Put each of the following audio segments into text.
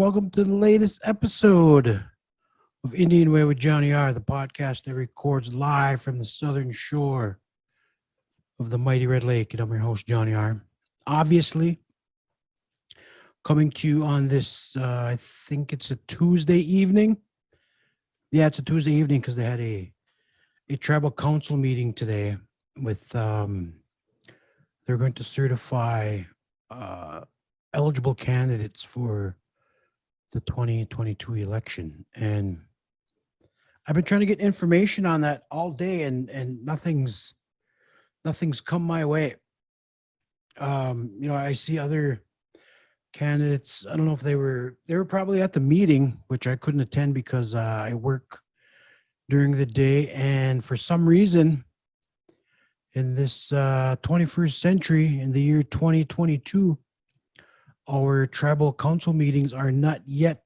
welcome to the latest episode of Indian Way with Johnny R, the podcast that records live from the southern shore of the mighty Red Lake. And I'm your host, Johnny R. Obviously, coming to you on this, I think it's a Tuesday evening. Yeah, it's a Tuesday evening because they had a tribal council meeting today with, they're going to certify uh, eligible candidates for the 2022 election. And I've been trying to get information on that all day and nothing's come my way. I see other candidates. I don't know if they were probably at the meeting, which I couldn't attend because I work during the day. And for some reason, in this 21st century, in the year 2022, our tribal council meetings are not yet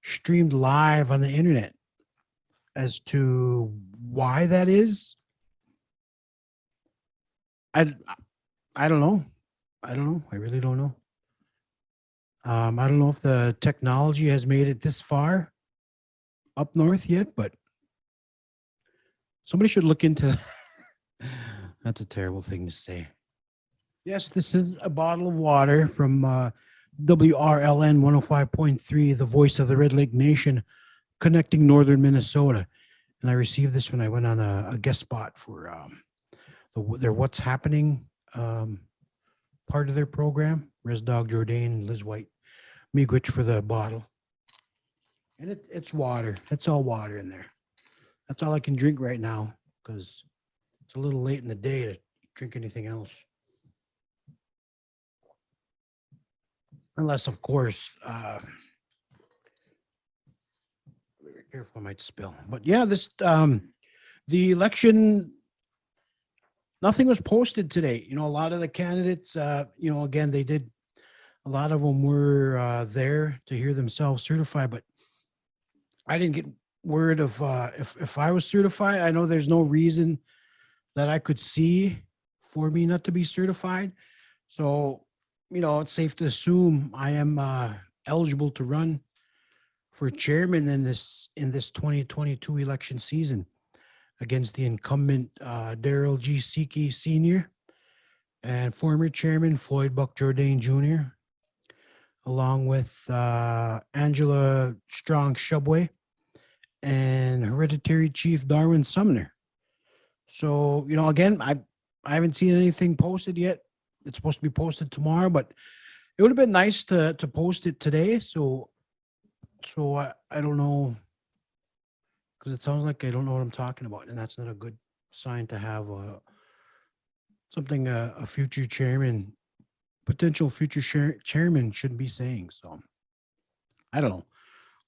streamed live on the internet. As to why that is, I I don't know. I don't know. I really don't know. I don't know if the technology has made it this far up north yet, but somebody should look into. That's a terrible thing to say. Yes, this is a bottle of water from WRLN 105.3, the voice of the Red Lake Nation, connecting northern Minnesota. And I received this when I went on a guest spot for their What's Happening part of their program. Res Dog Jourdain, Liz White, Miigwich for the bottle. And it's water. It's all water in there. That's all I can drink right now because it's a little late in the day to drink anything else. Unless, of course, be careful, I might spill. But yeah, the election, nothing was posted today. A lot of the candidates, again, they did, a lot of them were there to hear themselves certify, but I didn't get word of if I was certified. I know there's no reason that I could see for me not to be certified. So, it's safe to assume I am eligible to run for chairman in this 2022 election season against the incumbent Daryl G. Seekey Sr. and former chairman Floyd Buck Jourdain Jr., along with Angela Strong Shubway and hereditary chief Darwin Sumner. So, again, I haven't seen anything posted yet. It's supposed to be posted tomorrow, but it would have been nice to post it today. So I don't know, because it sounds like I don't know what I'm talking about, and that's not a good sign to have something a future chairman, potential future chairman shouldn't be saying. So I don't know.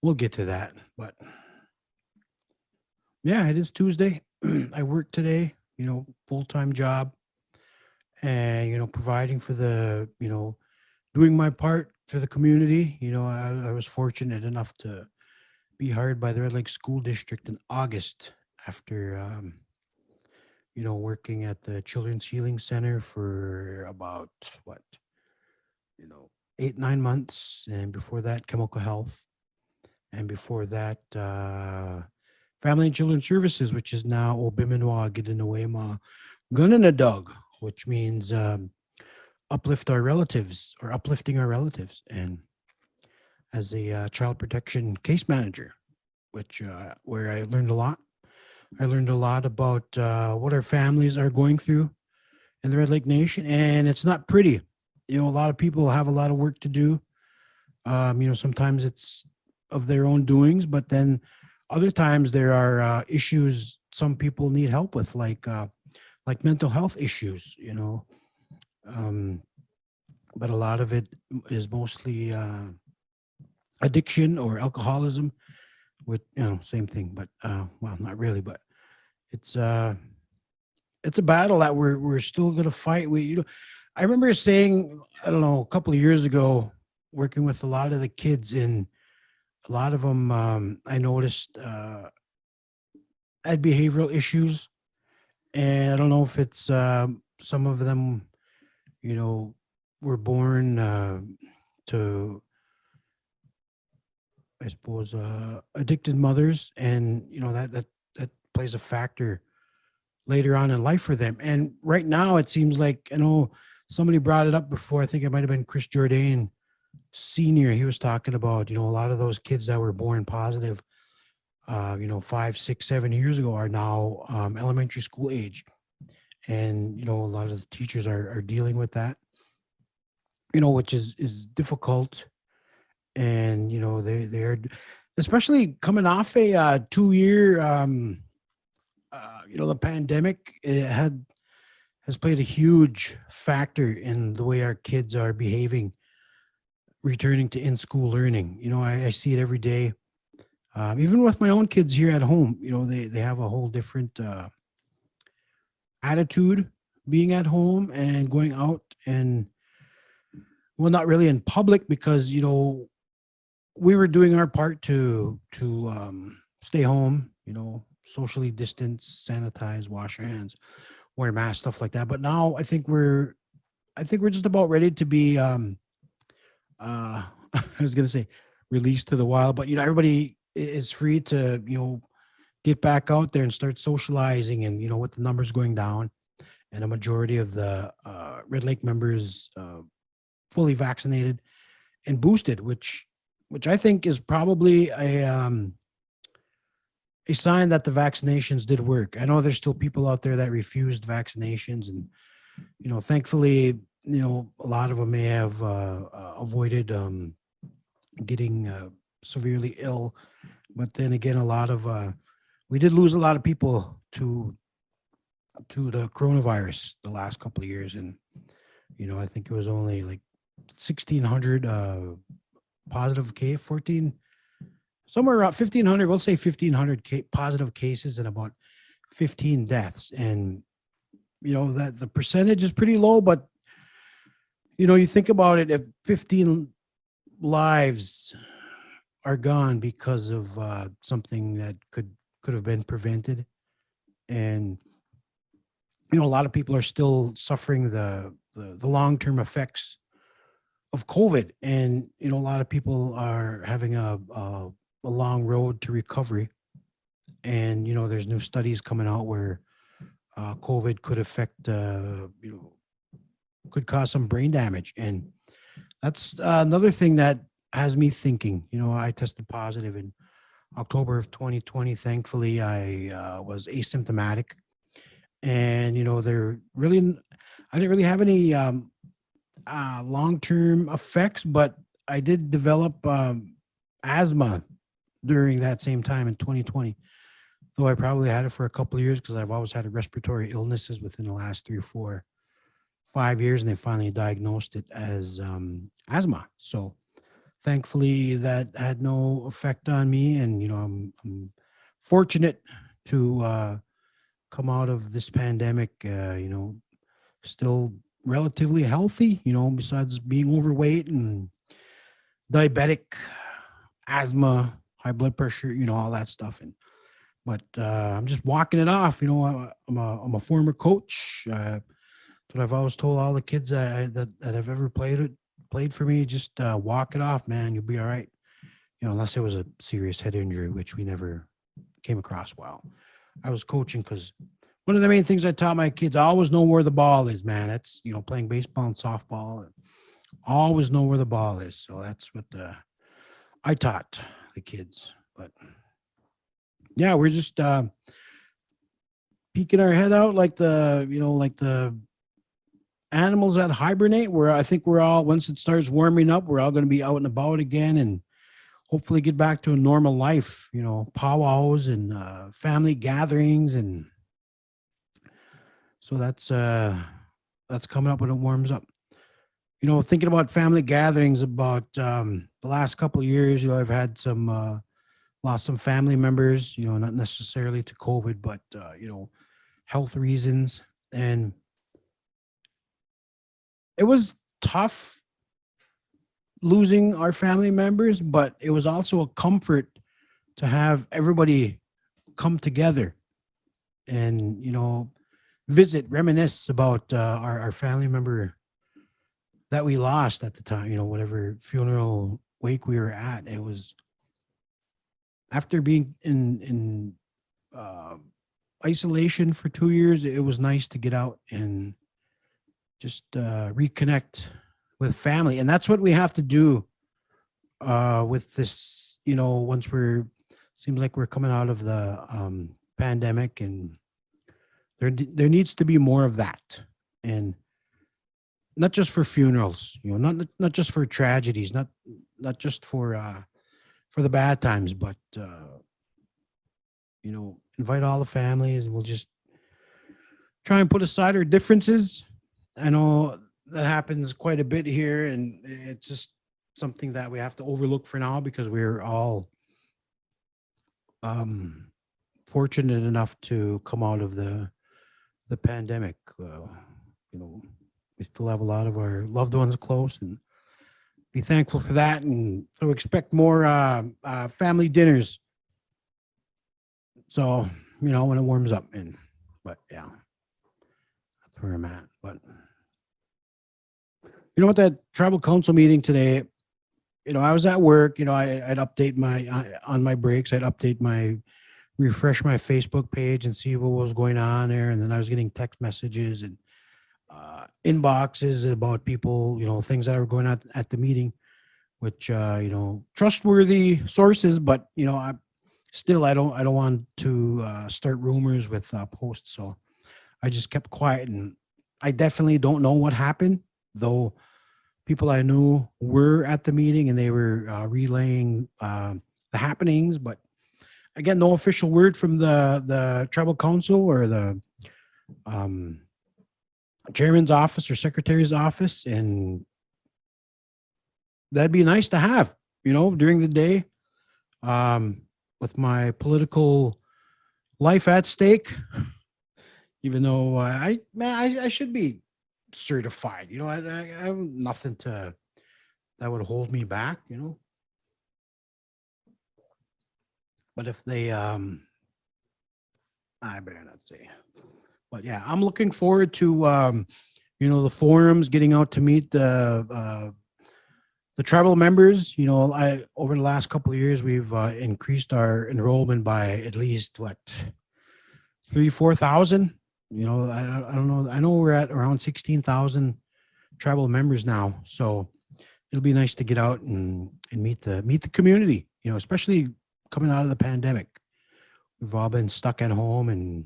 We'll get to that, but yeah, it is Tuesday. I work today, full-time job, and providing for the, doing my part for the community. I was fortunate enough to be hired by the Red Lake School District in August after working at the Children's Healing Center for about what, 8-9 months, and before that Chemical Health, and before that Family and Children's Services, which is now Obiminoa Gidinawema Gunanadug, which means uplift our relatives, or uplifting our relatives, and as a child protection case manager, which where I learned a lot. I learned a lot about what our families are going through in the Red Lake Nation, and it's not pretty. A lot of people have a lot of work to do. Sometimes it's of their own doings, but then other times there are issues some people need help with, like mental health issues. But a lot of it is mostly addiction or alcoholism, with same thing, but well, not really, but it's a battle that we're still going to fight. I remember saying, I don't know, a couple of years ago, working with a lot of the kids, and a lot of them I noticed had behavioral issues, and I don't know if it's some of them were born to I suppose, addicted mothers, and that plays a factor later on in life for them. And right now, it seems like, somebody brought it up before. I think it might have been Chris Jordan Senior. He was talking about, a lot of those kids that were born positive, 5, 6, 7 years ago are now elementary school age, and a lot of the teachers are dealing with that, which is difficult. And they're especially coming off a 2 year, the pandemic. It has played a huge factor in the way our kids are behaving, returning to in school learning. I see it every day. Even with my own kids here at home, they have a whole different attitude being at home and going out, and, well, not really in public, because we were doing our part to stay home, socially distance, sanitize, wash your hands, wear masks, stuff like that. But now I think we're just about ready to be I was gonna say released to the wild, but everybody is free to get back out there and start socializing, and with the numbers going down, and a majority of the Red Lake members fully vaccinated and boosted, which I think is probably a sign that the vaccinations did work. I know there's still people out there that refused vaccinations, and thankfully, a lot of them may have avoided getting severely ill. But then again, a lot of we did lose a lot of people to the coronavirus the last couple of years, and I think it was only like 1,600 positive case, 14, somewhere around 1,500. We'll say 1,500 positive cases and about 15 deaths, and that the percentage is pretty low. But you think about it, if 15 lives are gone because of something that could have been prevented, and a lot of people are still suffering the long-term effects of COVID, and a lot of people are having a long road to recovery. And there's new studies coming out where COVID could affect, could cause some brain damage, and that's another thing that has me thinking. I tested positive in October of 2020. Thankfully, I was asymptomatic, and I didn't really have any long-term effects, but I did develop asthma during that same time in 2020. Though I probably had it for a couple of years, because I've always had respiratory illnesses within the last 3 or 4, 5 years, and they finally diagnosed it as asthma. So thankfully, that had no effect on me, and I'm fortunate to come out of this pandemic, still relatively healthy. Besides being overweight and diabetic, asthma, high blood pressure, all that stuff. But I'm just walking it off. I'm a former coach. That's what I've always told all the kids that have ever played for me. Just walk it off, man. You'll be all right. Unless it was a serious head injury, which we never came across. While I was coaching, because one of the main things I taught my kids, I always know where the ball is, man. That's playing baseball and softball. Always know where the ball is. So that's what I taught the kids. But yeah, we're just peeking our head out like the animals that hibernate, where I think we're all, once it starts warming up, we're all going to be out and about again, and hopefully get back to a normal life, powwows and family gatherings. And so that's coming up when it warms up. Thinking about family gatherings, about the last couple of years, I've had lost some family members, not necessarily to COVID, but, health reasons. And it was tough losing our family members, but it was also a comfort to have everybody come together and, visit, reminisce about our family member that we lost at the time, whatever funeral wake we were at. It was after being in uh, isolation for 2 years, it was nice to get out and just reconnect with family. And that's what we have to do with this, once seems like we're coming out of the pandemic, and there needs to be more of that. And not just for funerals, not just for tragedies, not just for the bad times, but invite all the families, and we'll just try and put aside our differences. I know that happens quite a bit here, and it's just something that we have to overlook for now because we're all um, fortunate enough to come out of the pandemic. You know, we still have a lot of our loved ones close, and be thankful for that. And so expect more family dinners. So when it warms up, but yeah, that's where I'm at. But at that tribal council meeting today, I was at work. I'd update on my breaks. I'd refresh my Facebook page and see what was going on there. And then I was getting text messages and inboxes about people, things that were going on at the meeting, which, trustworthy sources, but, I don't want to start rumors with posts. So I just kept quiet, and I definitely don't know what happened, though people I knew were at the meeting and they were relaying the happenings, but again, no official word from the tribal council or the chairman's office or secretary's office, and that'd be nice to have, during the day, with my political life at stake. Even though I should be certified, I have nothing that would hold me back, But if they, I better not say. But yeah, I'm looking forward to, the forums, getting out to meet the tribal members. Over the last couple of years, we've increased our enrollment by at least 3,000-4,000. I don't know. I know we're at around 16,000 tribal members now. So it'll be nice to get out and meet the community. Especially coming out of the pandemic, we've all been stuck at home,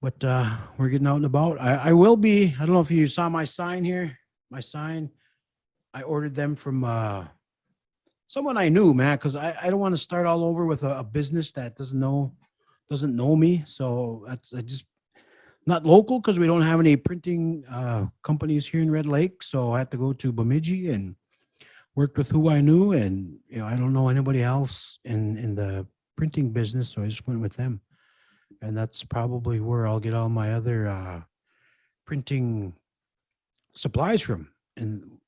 but we're getting out and about. I will be. I don't know if you saw my sign here. My sign, I ordered them from someone I knew, man, because I don't want to start all over with a business that doesn't know me. So I just not local, because we don't have any printing companies here in Red Lake. So I had to go to Bemidji and worked with who I knew, and I don't know anybody else in the printing business, so I just went with them, and that's probably where I'll get all my other printing supplies from, and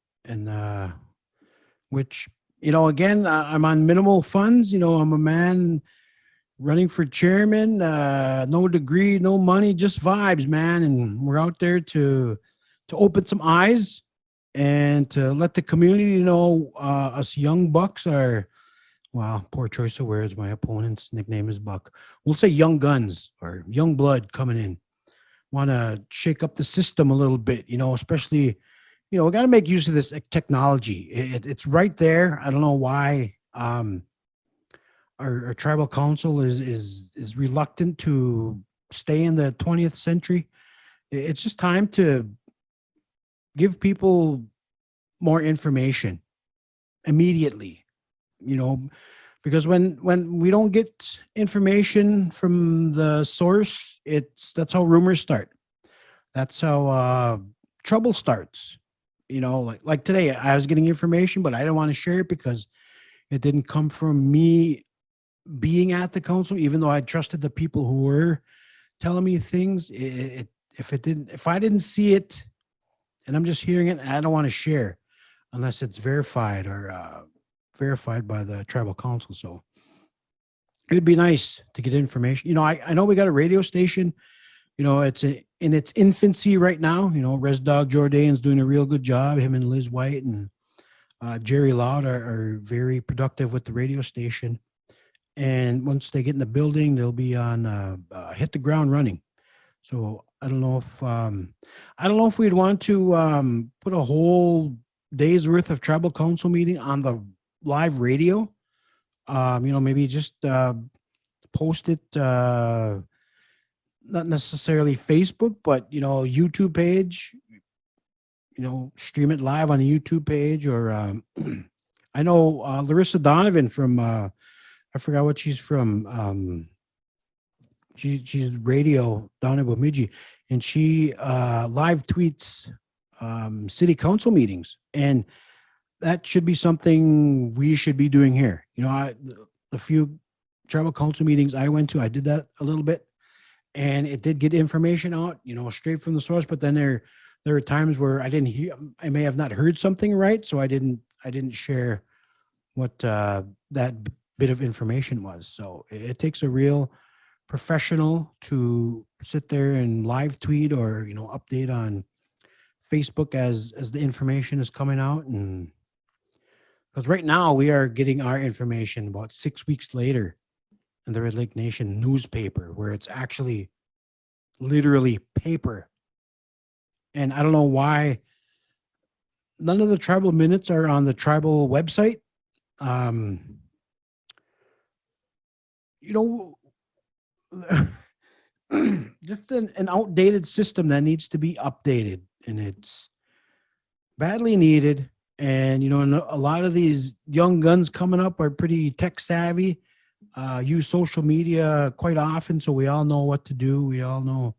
which again, I'm on minimal funds. I'm a man running for chairman, no degree, no money, just vibes, man, and we're out there to open some eyes and to let the community know us young bucks are, wow, poor choice of words. My opponent's nickname is Buck. We'll say young guns or young blood coming in. Want to shake up the system a little bit, especially, we got to make use of this technology. It's right there. I don't know why our tribal council is reluctant to stay in the 20th century. It's just time to give people more information immediately, because when we don't get information from the source, that's how rumors start. That's how trouble starts. Like today, I was getting information, but I didn't want to share it because it didn't come from me being at the council, even though I trusted the people who were telling me things. If I didn't see it and I'm just hearing it, I don't want to share unless it's verified or verified by the tribal council. So it'd be nice to get information. I know we got a radio station. It's in its infancy right now. Res Dog Jordan's doing a real good job, him and Liz White, and Jerry Loud are very productive with the radio station. And once they get in the building, they'll be on hit the ground running. So I don't know if we'd want to put a whole day's worth of tribal council meeting on the live radio. Maybe just post it, not necessarily Facebook, but YouTube page. Stream it live on the YouTube page, or I know Larissa Donovan from I forgot what she's from. She's radio down in Bemidji, and she live tweets city council meetings, and that should be something we should be doing here. The few tribal council meetings I went to, I did that a little bit, and it did get information out, straight from the source. But then there were times where I may have not heard something right, so I didn't share what that bit of information was. So it takes a real professional to sit there and live tweet, or update on Facebook as the information is coming out. And because right now we are getting our information about 6 weeks later in the Red Lake Nation newspaper, where it's actually literally paper. And I don't know why none of the tribal minutes are on the tribal website. Um, you know, just an outdated system that needs to be updated, and it's badly needed. And and a lot of these young guns coming up are pretty tech savvy, use social media quite often, so we all know what to do. We all know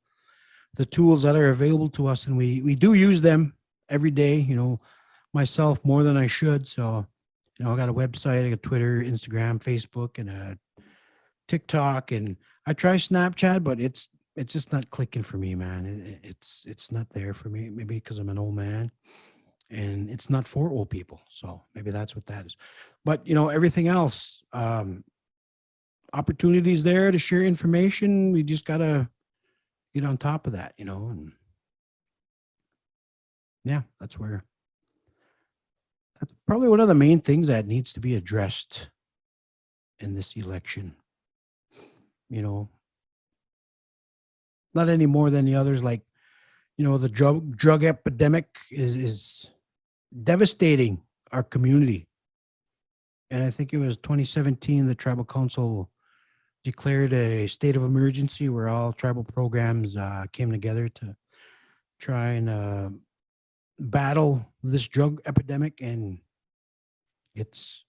the tools that are available to us, and we do use them every day. Myself more than I should. So I got a website, I got Twitter, Instagram, Facebook, and a TikTok, and I try Snapchat, but it's just not clicking for me, man. It's not there for me. Maybe because I'm an old man, and it's not for old people. So maybe that's what that is. But everything else, opportunities there to share information. We just gotta get on top of that, and yeah, that's probably one of the main things that needs to be addressed in this election. You know, not any more than the others. Like the drug epidemic is devastating our community. And I think it was 2017 the tribal council declared a state of emergency, where all tribal programs came together to try and battle this drug epidemic. And it's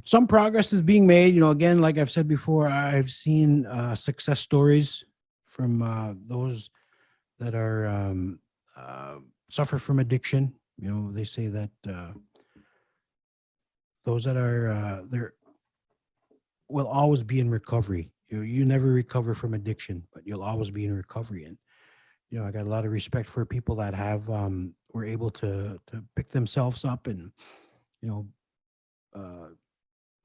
some progress is being made. Again, like I've said before, I've seen success stories from those that are suffer from addiction. They say that those that are there will always be in recovery. You never recover from addiction, but you'll always be in recovery. And I got a lot of respect for people that have were able to pick themselves up and you know uh,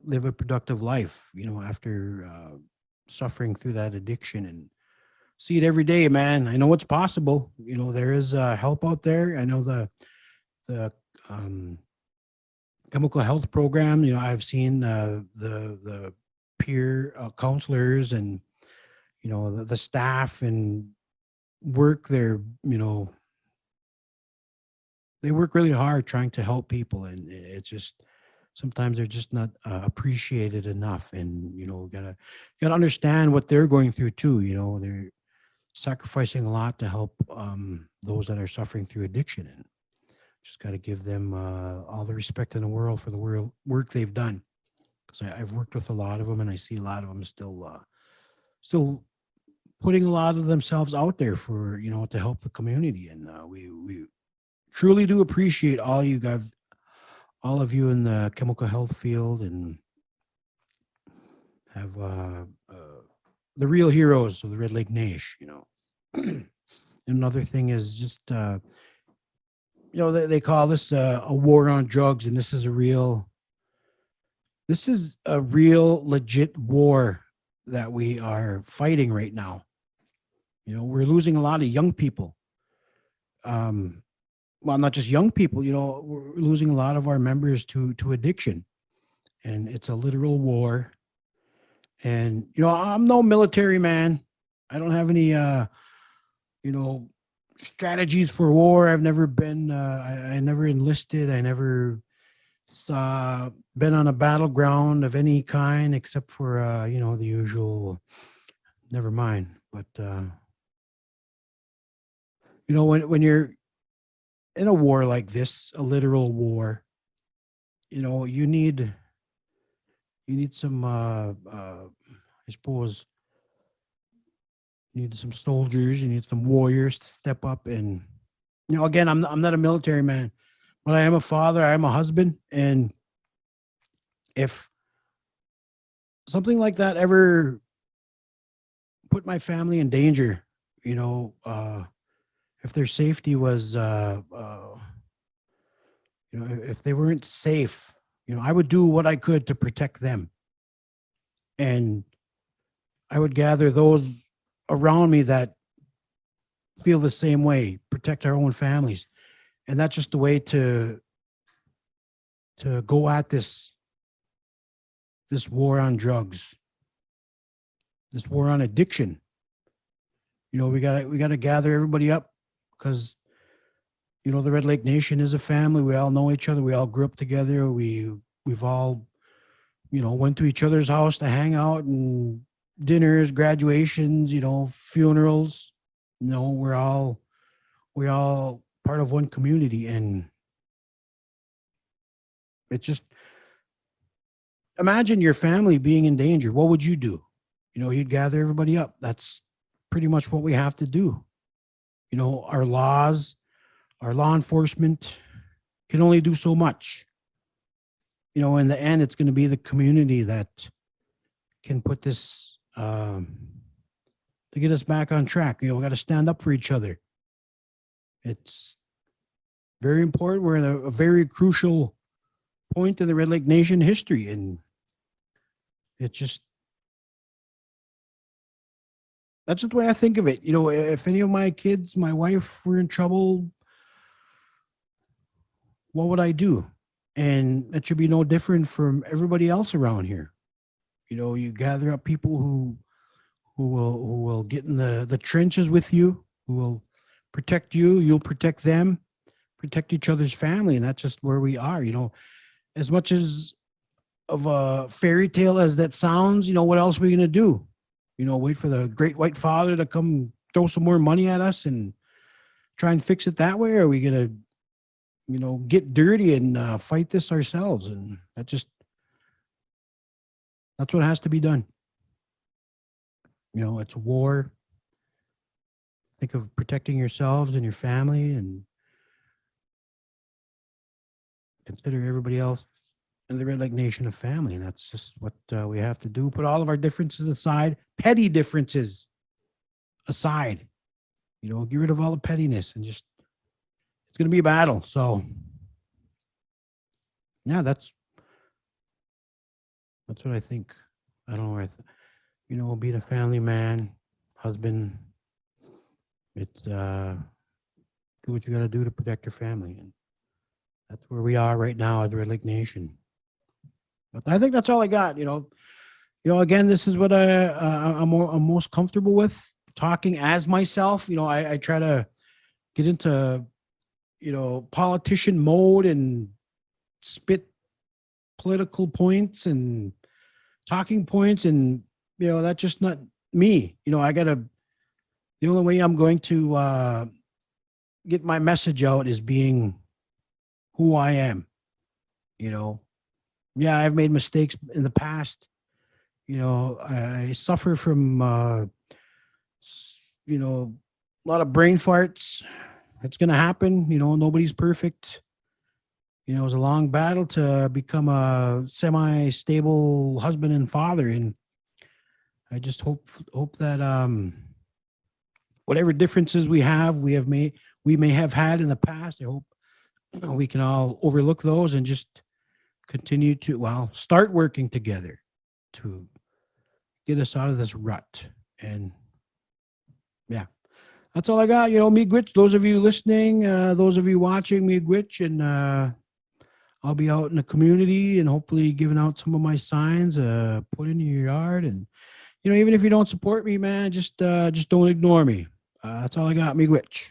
live a productive life. After suffering through that addiction, and see it every day, man. I know it's possible. There is help out there. I know the um, chemical health program. I've seen the peer counselors, and the staff and work there. They work really hard trying to help people, and it's just sometimes they're just not appreciated enough. And gotta understand what they're going through too. They're sacrificing a lot to help those that are suffering through addiction, and just got to give them all the respect in the world for the work they've done. Because I've worked with a lot of them, and I see a lot of them still putting a lot of themselves out there for to help the community. And we truly do appreciate all of you in the chemical health field, and have the real heroes of the Red Lake Nation. Another thing is just they call this a war on drugs, and this is a real legit war that we are fighting right now. We're losing a lot of young people. well, not just young people, we're losing a lot of our members to addiction, and it's a literal war. And I'm no military man. I don't have any you know strategies for war. I've never been. I never enlisted. I never been on a battleground of any kind except for the usual. Never mind. But when you're in a war like this, a literal war, you need some. I suppose you need some soldiers. You need some warriors to step up. And again, I'm not a military man, but I am a father. I am a husband, and if something like that ever put my family in danger, if their safety was, if they weren't safe, I would do what I could to protect them. And I would gather those around me that feel the same way, protect our own families. And that's just the way to go at this war on drugs, this war on addiction. We gotta gather everybody up because the Red Lake Nation is a family. We all know each other. We all grew up together. We've all went to each other's house to hang out and dinners, graduations, funerals. We're all part of one community, and it's just imagine your family being in danger. What would you do? You'd gather everybody up. That's pretty much what we have to do. Our laws, our law enforcement can only do so much. In the end, it's going to be the community that can put this to get us back on track. We got to stand up for each other. It's very important. We're in a very crucial point in the Red Lake Nation history, and it's just that's just the way I think of it. If any of my kids, my wife were in trouble, what would I do? And that should be no different from everybody else around here. You gather up people who will get in the trenches with you, who will protect you, you'll protect them, protect each other's family, and that's just where we are. As much as of a fairy tale as that sounds, what else are we gonna do? Wait for the great white father to come throw some more money at us and try and fix it that way? Or are we gonna, get dirty and fight this ourselves? And that's what has to be done. It's war. Think of protecting yourselves and your family, and consider everybody else in the Red Lake Nation a family. And that's just what we have to do. Put all of our differences aside, petty differences aside. Get rid of all the pettiness, and just it's going to be a battle. So, yeah, that's what I think. I don't know. Being a family man, husband, it's do what you got to do to protect your family, and that's where we are right now as the Red Lake Nation. But I think that's all I got. Again, this is what I'm most comfortable with, talking as myself. I try to get into politician mode and spit political points and talking points, and that's just not me. I gotta the only way I'm going to get my message out is being who I am. Yeah, I've made mistakes in the past. I suffer from a lot of brain farts. It's gonna happen. Nobody's perfect. It was a long battle to become a semi-stable husband and father, and I just hope that whatever differences we may have had in the past, I hope we can all overlook those and just continue to start working together to get us out of this rut. And yeah, That's all I got. Me Gwitch, those of you listening, those of you watching, me Gwitch, and I'll be out in the community and hopefully giving out some of my signs, put in your yard. And, even if you don't support me, man, just don't ignore me. That's all I got, me Gwitch.